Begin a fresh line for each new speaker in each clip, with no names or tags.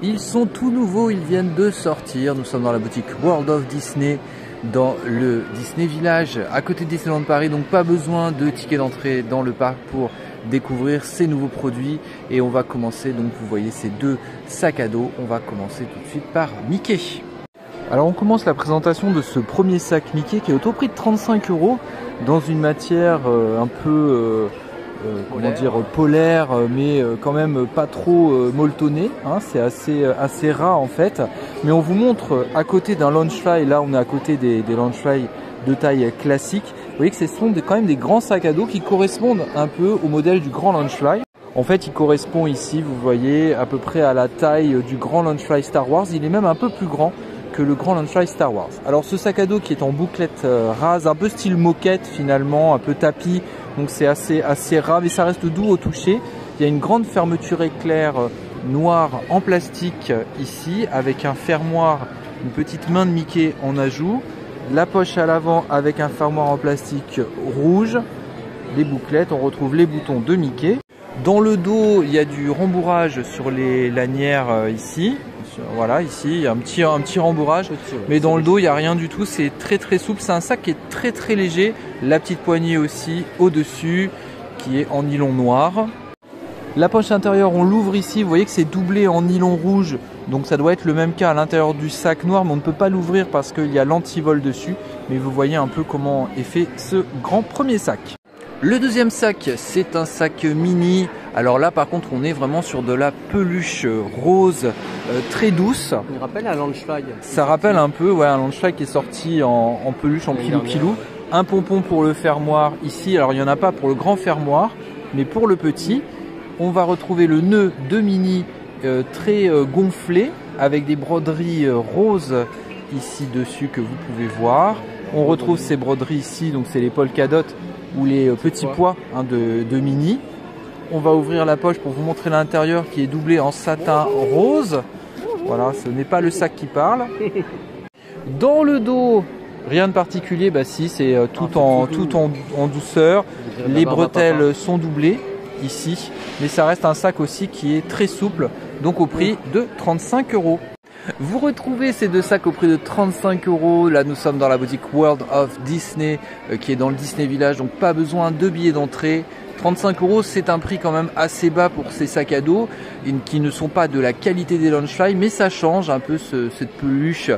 Ils sont tout nouveaux, ils viennent de sortir. Nous sommes dans la boutique World of Disney, dans le Disney Village, à côté de Disneyland Paris. Donc pas besoin de ticket d'entrée dans le parc pour découvrir ces nouveaux produits. Et on va commencer, donc vous voyez ces deux sacs à dos. On va commencer tout de suite par Mickey. Alors on commence la présentation de ce premier sac Mickey qui est au taux prix de 35 € dans une matière un peu... comment dire, polaire, mais quand même pas trop molletonné, hein, c'est assez ras en fait. Mais on vous montre à côté d'un Loungefly, là on est à côté des Loungefly de taille classique. Vous voyez que ce sont quand même des grands sacs à dos qui correspondent un peu au modèle du grand Loungefly. En fait, il correspond ici, vous voyez, à peu près à la taille du grand Loungefly Star Wars. Il est même un peu plus grand que le grand Loungefly Star Wars. Alors ce sac à dos qui est en bouclette rase, un peu style moquette finalement, un peu tapis, donc c'est assez ras, mais ça reste doux au toucher. Il y a une grande fermeture éclair noire en plastique ici, avec un fermoir, une petite main de Mickey en ajout, la poche à l'avant avec un fermoir en plastique rouge, les bouclettes, on retrouve les boutons de Mickey. Dans le dos, il y a du rembourrage sur les lanières ici. Voilà, ici il y a un petit rembourrage, mais dans le dos il n'y a rien du tout, c'est très souple, c'est un sac qui est très léger, la petite poignée aussi au-dessus qui est en nylon noir. La poche intérieure, on l'ouvre ici, vous voyez que c'est doublé en nylon rouge, donc ça doit être le même cas à l'intérieur du sac noir, mais on ne peut pas l'ouvrir parce qu'il y a l'antivol dessus, mais vous voyez un peu comment est fait ce grand premier sac. Le deuxième sac, c'est un sac mini. Alors là, par contre, on est vraiment sur de la peluche rose très douce. Ça
rappelle un Loungefly.
Ça rappelle un peu, ouais, un Loungefly qui est sorti en peluche, en pilou-pilou. Un pompon pour le fermoir ici. Alors, il n'y en a pas pour le grand fermoir, mais pour le petit. On va retrouver le nœud de mini très gonflé avec des broderies roses ici dessus que vous pouvez voir. On retrouve ces broderies ici, donc c'est les polka dots ou les petits pois hein, de mini. On va ouvrir la poche pour vous montrer l'intérieur qui est doublé en satin rose. Voilà, ce n'est pas le sac qui parle. Dans le dos, rien de particulier, bah si, c'est tout en douceur. Les bretelles sont doublées ici, mais ça reste un sac aussi qui est très souple, donc au prix de 35 €. Vous retrouvez ces deux sacs au prix de 35 €. Là, nous sommes dans la boutique World of Disney qui est dans le Disney Village, donc pas besoin de billets d'entrée. 35 €, c'est un prix quand même assez bas pour ces sacs à dos qui ne sont pas de la qualité des Loungefly, mais ça change un peu cette peluche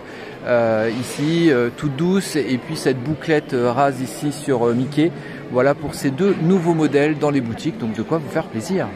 ici, toute douce, et puis cette bouclette rase ici sur Mickey. Voilà pour ces deux nouveaux modèles dans les boutiques, donc de quoi vous faire plaisir.